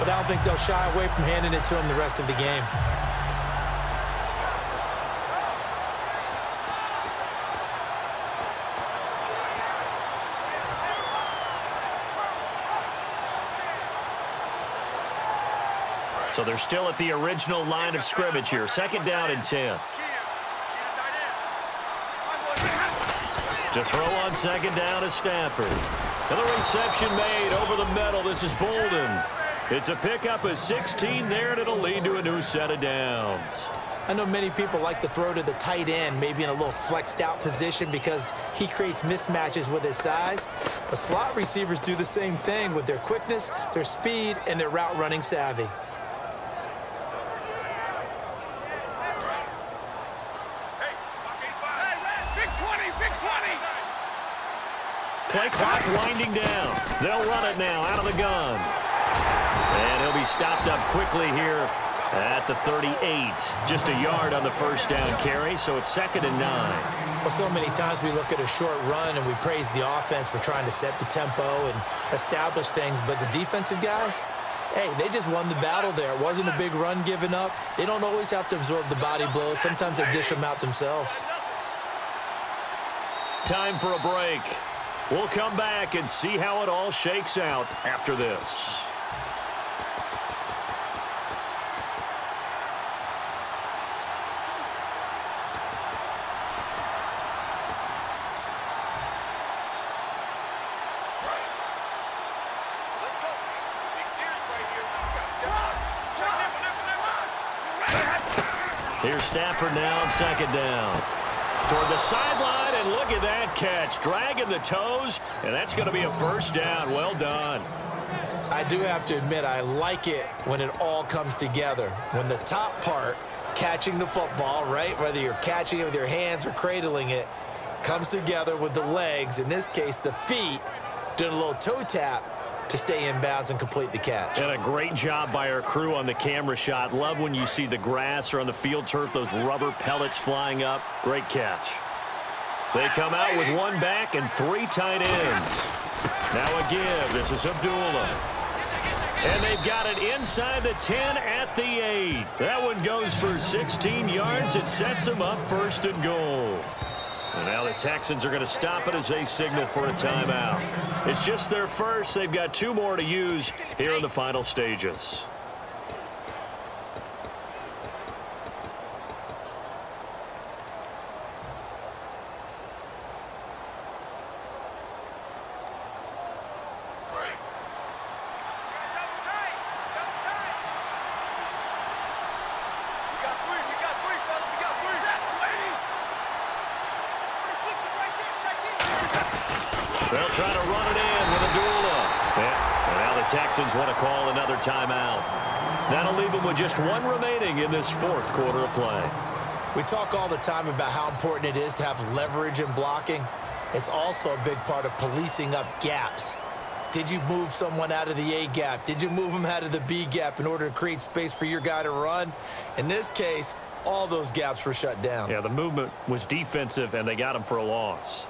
but I don't think they'll shy away from handing it to him the rest of the game. So they're still at the original line of scrimmage here. 2nd down and 10. To throw on 2nd down is Stafford. And the reception made over the middle. This is Bolden. It's a pickup of 16 there, and it'll lead to a new set of downs. I know many people like to throw to the tight end, maybe in a little flexed out position because he creates mismatches with his size. But slot receivers do the same thing with their quickness, their speed, and their route running savvy. Play clock winding down. They'll run it now out of the gun. And he'll be stopped up quickly here at the 38. Just a yard on the first down carry, so it's 2nd and 9. Well, so many times we look at a short run and we praise the offense for trying to set the tempo and establish things, but the defensive guys, hey, they just won the battle there. It wasn't a big run given up. They don't always have to absorb the body blows. Sometimes they dish them out themselves. Time for a break. We'll come back and see how it all shakes out after this. Here's Stafford now on 2nd down. Toward the sideline, and look at that catch. Dragging the toes, and that's going to be a first down. Well done. I do have to admit, I like it when it all comes together. When the top part, catching the football, right, whether you're catching it with your hands or cradling it, comes together with the legs, in this case the feet, doing a little toe tap to stay in bounds and complete the catch. And a great job by our crew on the camera shot. Love when you see the grass or on the field turf, those rubber pellets flying up. Great catch. They come out with 1 back and 3 tight ends. Now a give. This is Abdullah. And they've got it inside the 10 at the 8. That one goes for 16 yards. It sets them up 1st and goal. And now the Texans are going to stop it as they signal for a timeout. It's just their first. They've got 2 more to use here in the final stages. They'll try to run it in with Abdullah. And now the Texans want to call another timeout. That'll leave them with just 1 remaining in this 4th quarter of play. We talk all the time about how important it is to have leverage in blocking. It's also a big part of policing up gaps. Did you move someone out of the A gap? Did you move them out of the B gap in order to create space for your guy to run? In this case, all those gaps were shut down. Yeah, the movement was defensive, and they got him for a loss.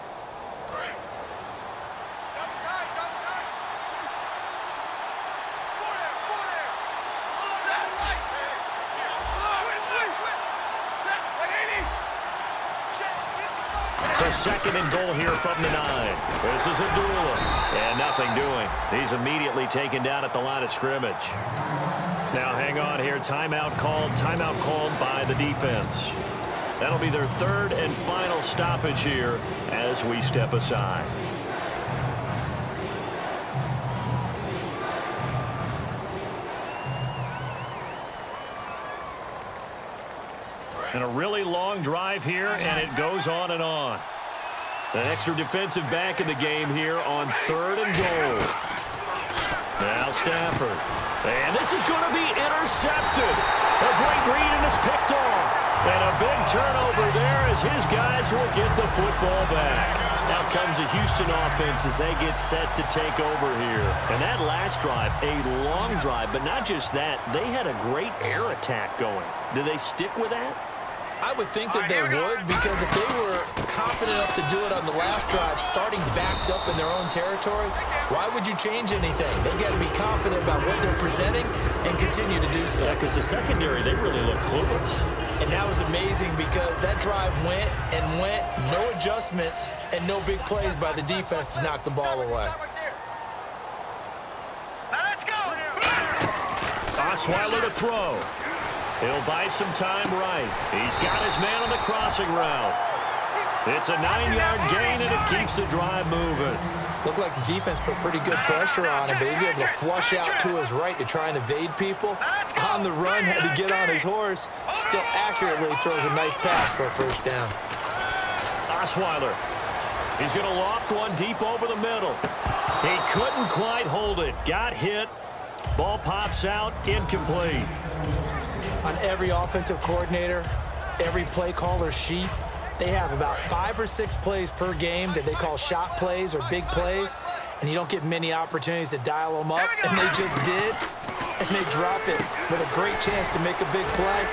So 2nd and goal here from the 9. This is Abdullah. And nothing doing. He's immediately taken down at the line of scrimmage. Now hang on here. Timeout called by the defense. That'll be their 3rd and final stoppage here as we step aside. And a really long drive here, and it goes on and on. An extra defensive back in the game here on 3rd and goal. Now Stafford. And this is going to be intercepted. A great read, and it's picked off. And a big turnover there as his guys will get the football back. Now comes the Houston offense as they get set to take over here. And that last drive, a long drive, but not just that. They had a great air attack going. Do they stick with that? I would think that they would, because if they were confident enough to do it on the last drive, starting backed up in their own territory, why would you change anything? They've got to be confident about what they're presenting and continue to do so. Yeah, because the secondary, they really look clueless. And that was amazing because that drive went and went, no adjustments, and no big plays by the defense to knock the ball away. Osweiler to throw. He'll buy some time right. He's got his man on the crossing route. It's a 9-yard gain, and it keeps the drive moving. Looked like the defense put pretty good pressure on him, but he's able to flush out to his right to try and evade people. On the run, had to get on his horse. Still accurately throws a nice pass for a first down. Osweiler. He's going to loft one deep over the middle. He couldn't quite hold it. Got hit. Ball pops out. Incomplete. On every offensive coordinator, every play caller sheet, they have about 5 or 6 plays per game that they call shot plays or big plays, and you don't get many opportunities to dial them up, and they just did, and they drop it with a great chance to make a big play.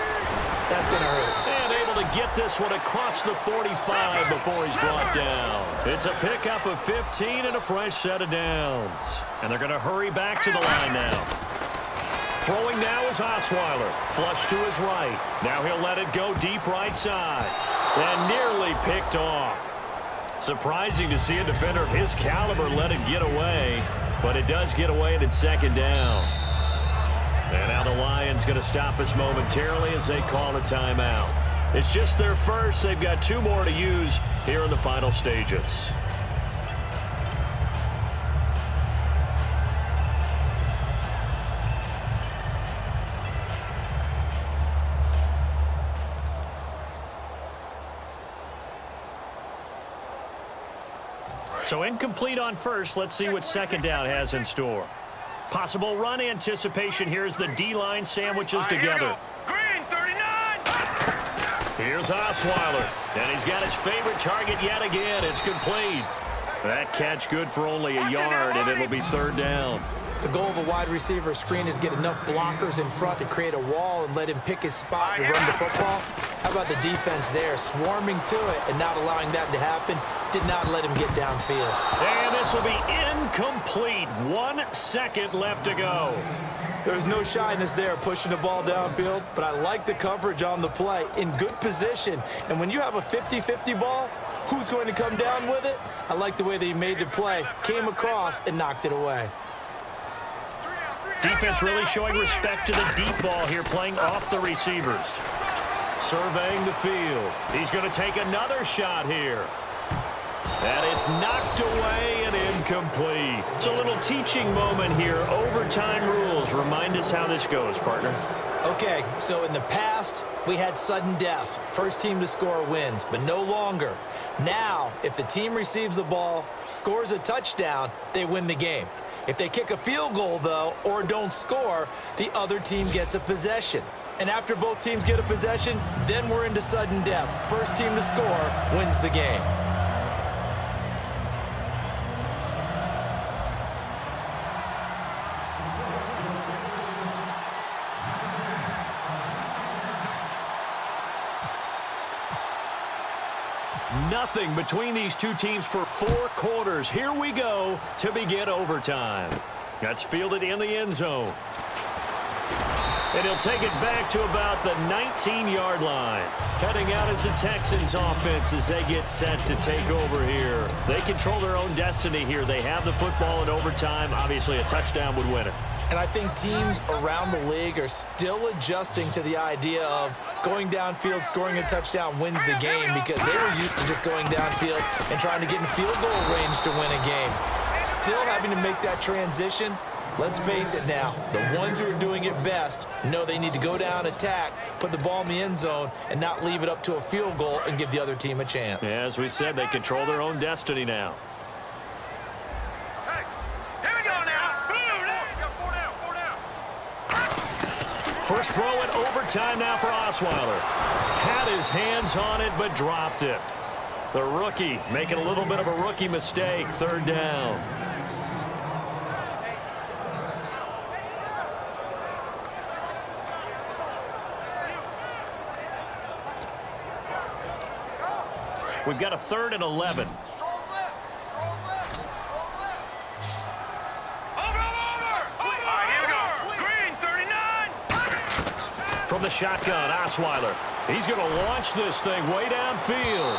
That's going to hurt. And able to get this one across the 45 before he's brought down. It's a pickup of 15 and a fresh set of downs. And they're going to hurry back to the line now. Throwing now is Osweiler. Flush to his right. Now he'll let it go deep right side. And nearly picked off. Surprising to see a defender of his caliber let it get away. But it does get away, and it's second down. And now the Lions going to stop us momentarily as they call a timeout. It's just their first. They've got 2 more to use here in the final stages. So incomplete on first. Let's see what second down has in store. Possible run anticipation here as the D-line sandwiches together. Green 39. Here's Osweiler. And he's got his favorite target yet again. It's complete. That catch good for only a yard, and it'll be third down. The goal of a wide receiver screen is get enough blockers in front to create a wall and let him pick his spot to run the football. How about the defense there, swarming to it and not allowing that to happen? Did not let him get downfield. And this will be incomplete. 1 second left to go. There's no shyness there pushing the ball downfield, but I like the coverage on the play. In good position. And when you have a 50-50 ball, who's going to come down with it? I like the way that he made the play, came across, and knocked it away. Defense really showing respect to the deep ball here, playing off the receivers. Surveying the field. He's going to take another shot here. And it's knocked away and incomplete. It's a little teaching moment here. Overtime rules. Remind us how this goes, partner. Okay, so in the past, we had sudden death. First team to score wins, but no longer. Now, if the team receives the ball, scores a touchdown, they win the game. If they kick a field goal, though, or don't score, the other team gets a possession. And after both teams get a possession, then we're into sudden death. First team to score wins the game. Nothing between these two teams for 4 quarters. Here we go to begin overtime. That's fielded in the end zone. And he'll take it back to about the 19-yard line. Heading out as the Texans offense as they get set to take over here. They control their own destiny here. They have the football in overtime. Obviously, a touchdown would win it. And I think teams around the league are still adjusting to the idea of going downfield, scoring a touchdown wins the game, because they were used to just going downfield and trying to get in field goal range to win a game. Still having to make that transition. Let's face it now, the ones who are doing it best know they need to go down, attack, put the ball in the end zone, and not leave it up to a field goal and give the other team a chance. Yeah, as we said, they control their own destiny now. First throw in overtime now for Osweiler. Had his hands on it, but dropped it. The rookie making a little bit of a rookie mistake. Third down. We've got a 3rd and 11. From the shotgun, Osweiler. He's going to launch this thing way downfield.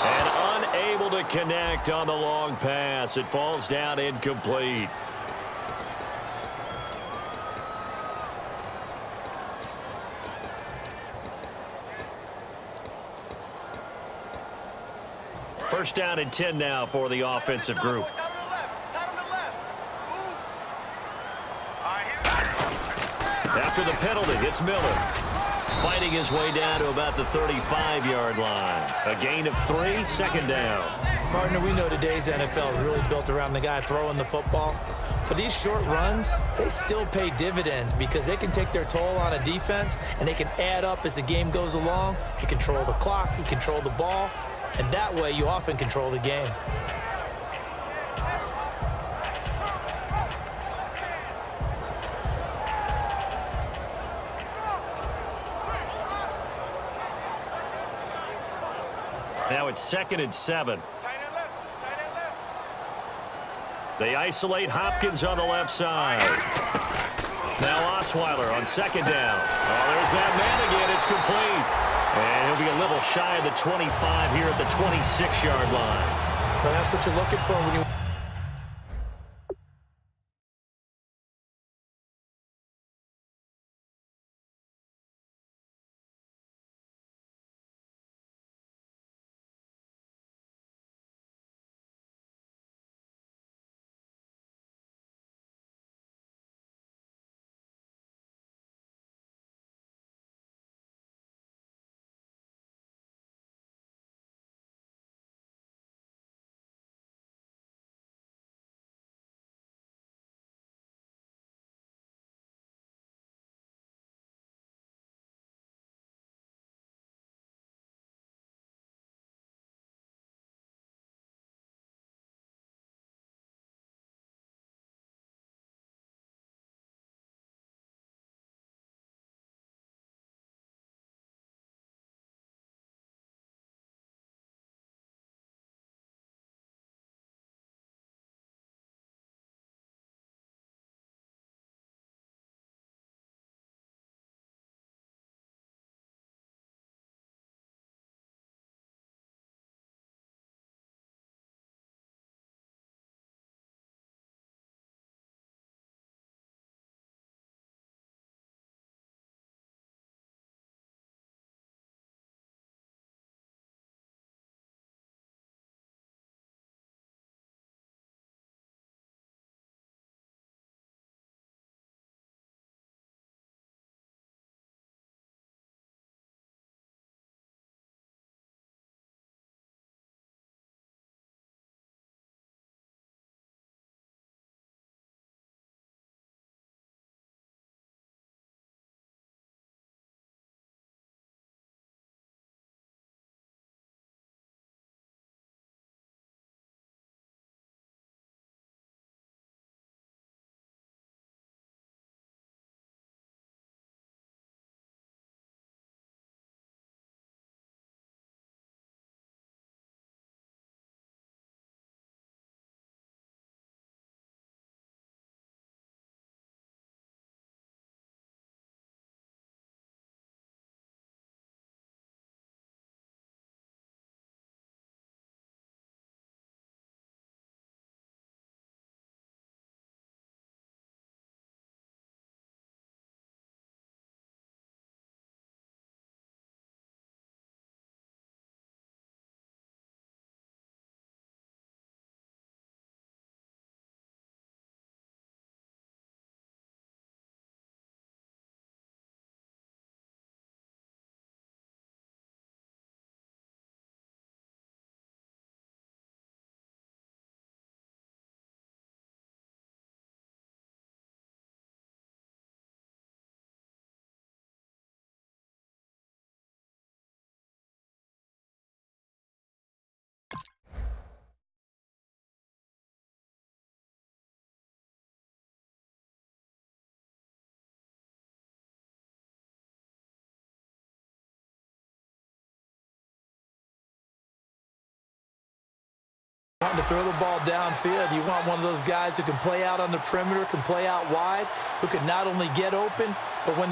And unable to connect on the long pass. It falls down incomplete. First down and 10 now for the offensive group. After the penalty, it's Miller. Fighting his way down to about the 35-yard line. A gain of 3, 2nd down. Partner, we know today's NFL is really built around the guy throwing the football. But these short runs, they still pay dividends because they can take their toll on a defense and they can add up as the game goes along. You control the clock, you control the ball, and that way you often control the game. Now it's 2nd and 7. They isolate Hopkins on the left side. Now Osweiler on 2nd down. Oh, there's that man again. It's complete. And he'll be a little shy of the 25 here at the 26-yard line. Well, that's what you're looking for when you wanting to throw the ball downfield. You want one of those guys who can play out on the perimeter, can play out wide, who can not only get open, but when